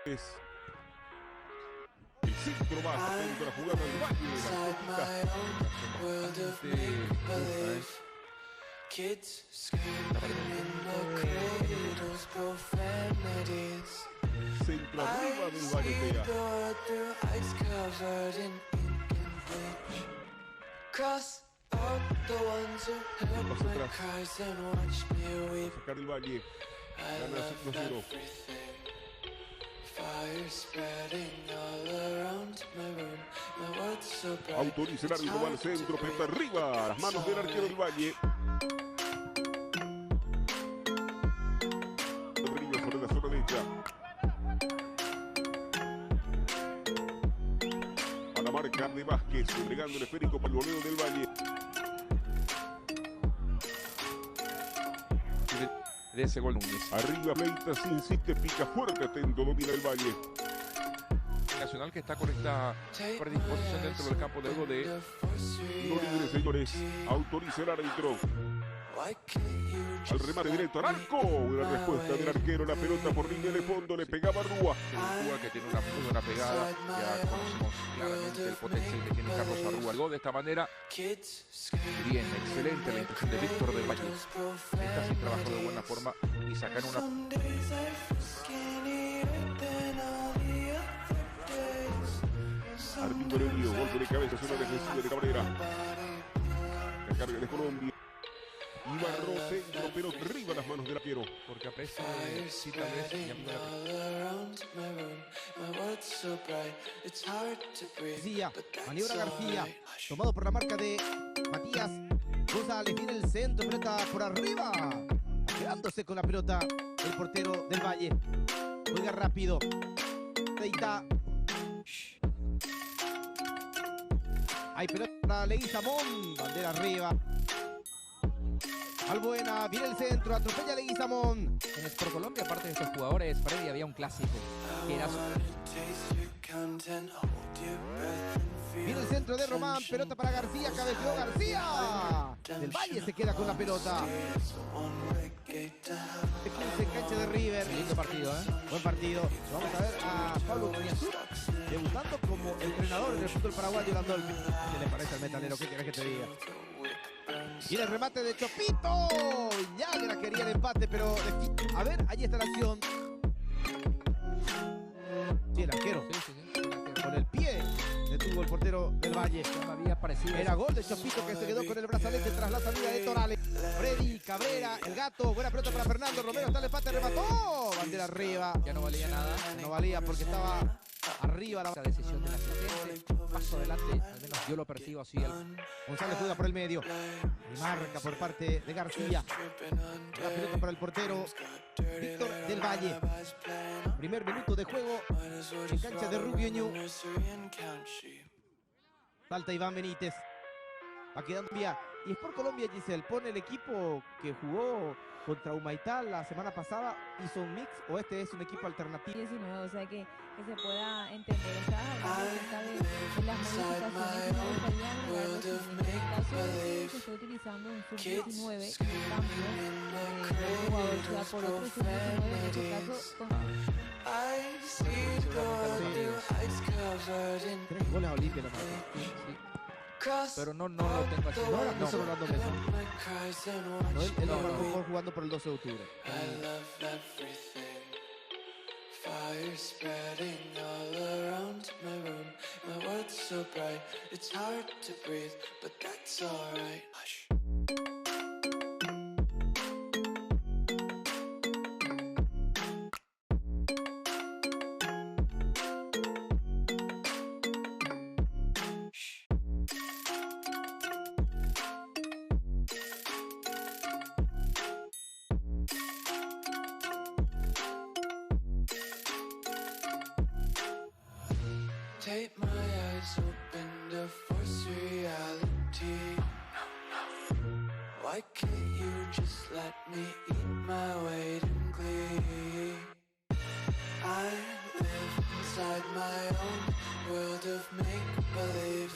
Es el centro más atento a la jugada del Valle. Kids screaming in the cradles, profanities. Centro arriba del Valle. Through ice covered in ink and bleach. Cross out the ones who heard my cries and watched me weep. Sacar el Valle. I love everything. Fire spreading all around my room. My world's so bright. Autoriza el árbitro, va al centro, pelota arriba. Las manos del arquero del Valle. Sobre la zona derecha. A la marca de Vázquez, entregando el esférico para el voleo del Valle. De ese gol Núñez. Arriba Pleitas, insiste, pica fuerte, atento, domina el Valle. Nacional que está con esta predisposición dentro del campo de juego de... No libres, señores. Autoriza el árbitro. Al remate directo al arco. Una respuesta del arquero. La pelota por línea de fondo. Le pegaba Rúa. Rúa que tiene una muy buena pegada. Ya conocemos claramente el potencial que tiene Carlos Arrúa. El gol de esta manera. Bien, excelente la intención de Víctor del Valle. Está sin trabajo de buena forma y sacan una... Arturo Elio, golpe de cabeza, zona defensiva de Cabrera. La carga de Colombia. Ibarro centro, pero arriba las manos del arquero. Porque aprecia sí, tal vez García, maniobra García, tomado por la marca de Matías González, viene el centro, pelota por arriba, quedándose con la pelota el portero del Valle, juega rápido, ahí está, hay pelota para Leguizamón, bandera arriba. Albuena, viene el centro, atropella a Leguizamón. En Sport Colombia, aparte de estos jugadores, Freddy, había un clásico que era... Viene el centro de Román, pelota para García, cabeceó García. Del Valle se queda con la pelota. 15 cancha de River. Lindo partido, ¿eh? Buen partido. Vamos a ver a Pablo Cañazú debutando como entrenador en el fútbol paraguayo Landolfi. ¿Qué le parece al metalero? ¿Qué querés que te diga? Y el remate de Chopito. Yagra quería el empate, pero... A ver, ahí está la acción. Sí, el arquero. Sí. Con el pie detuvo el portero del Valle. No me había parecido. Era gol de Chopito que se quedó con el brazalete tras la salida de Torales. Freddy, Cabrera, el gato. Buena pelota para Fernando Romero. Está el empate, remató. Bandera arriba. Ya no valía nada. No valía porque estaba arriba la decisión del asistente. Paso adelante, al menos yo lo percibo así. González juega por el medio. Y marca por parte de García. La pelota para el portero Víctor del Valle. Primer minuto de juego en cancha de Rubio Ñu. Salta Iván Benítez. Va quedando vía. Y Sport Colombia, Giselle, pone el equipo que jugó contra Humaitá la semana pasada. ¿Hizo un mix o este es un equipo alternativo? 19, o sea que se pueda entender. Estabas hablando de las modificaciones que me gustaría agregar. En el caso de que se está utilizando un sub-19 cambio de jugador sea por otro sub-19, en este caso con... 3 goles a Olimpia la marca. Pero no lo tengo así. No solo Orlando Mesa. No, él lo marcó jugando por el 12 de octubre. Fire spreading all around my room. My world's so bright, it's hard to breathe, but that's alright. Hush. Take my eyes open to force reality. Why can't you just let me eat my weight in glee? I live inside my own world of make-believe.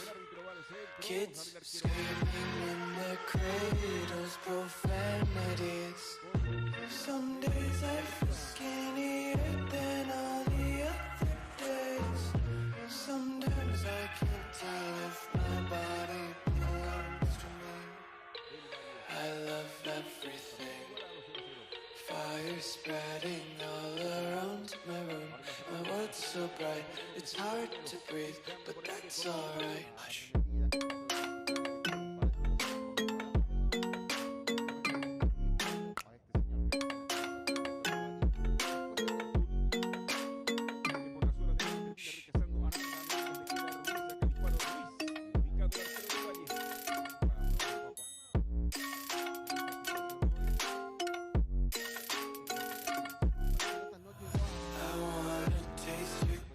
Kids screaming in their cradles, profanities. Some days I feel skinnier than all the others. Sometimes I can't tell if my body belongs to me. I love everything. Fire spreading all around my room. My world's so bright, it's hard to breathe, but that's alright. Hush.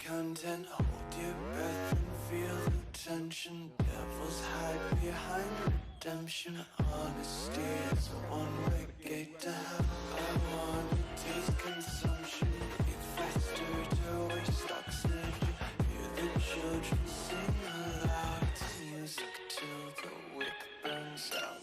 Content, hold your breath and feel the tension. Devils hide behind redemption. Honesty is a one-way gate to hell. I wanna taste consumption. Eat faster to waste oxygen. Hear the children sing aloud. It's music till the wick burns out.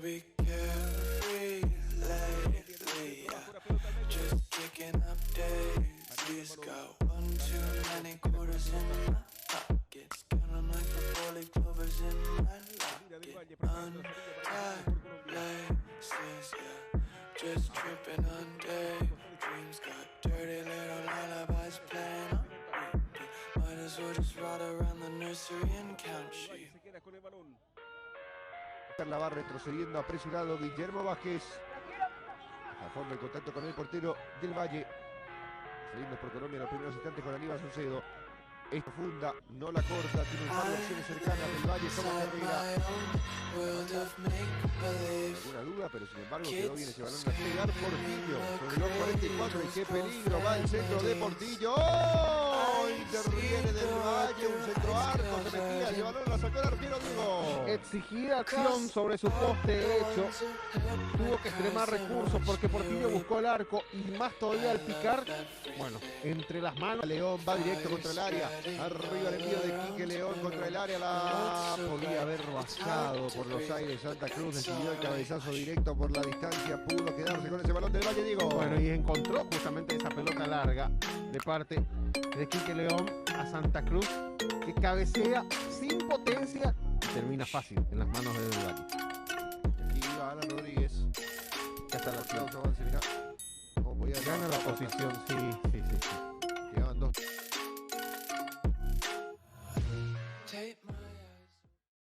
Be carefree lately, yeah. Just kicking up daisies. Got one too many quarters in my pockets. Counting like the four-leaf clovers in my locket. Untied laces, yeah. Just tripping on daydreams. Got dirty little lullabies playing on repeat. Might as well just ride around the nursery and count sheep. La va retrocediendo apresurado Guillermo Vázquez. A fondo el contacto con el portero del Valle. Seguimos por Colombia en los primeros instantes con Aníbal Saucedo. Es profunda, no la corta, tiene un par de opciones cercanas del Valle, como Herrera. Alguna duda, pero sin embargo quedó bien ese balón a pegar Portillo. Sobre los 44 y qué peligro, va el centro de Portillo. ¡Oh! Interviene del Valle, un centro arco, se metía, ese balón la sacó el arquero Diego. Exigida acción sobre su poste derecho. Tuvo que extremar recursos porque Portillo buscó el arco y más todavía al picar. Bueno, entre las manos. León va directo contra el área. Arriba el envío de Quique León contra el área. La podía haber bajado por los aires. Santa Cruz decidió el cabezazo directo por la distancia. Pudo quedarse con ese balón del Valle, Diego. Bueno, y encontró justamente esa pelota larga de parte de Quique León a Santa Cruz, que cabecea sin potencia y termina fácil en las manos de Del Valle. Aquí va Alan Rodríguez. Ya está la acción. Avance, mirá. Gana la posición, sí.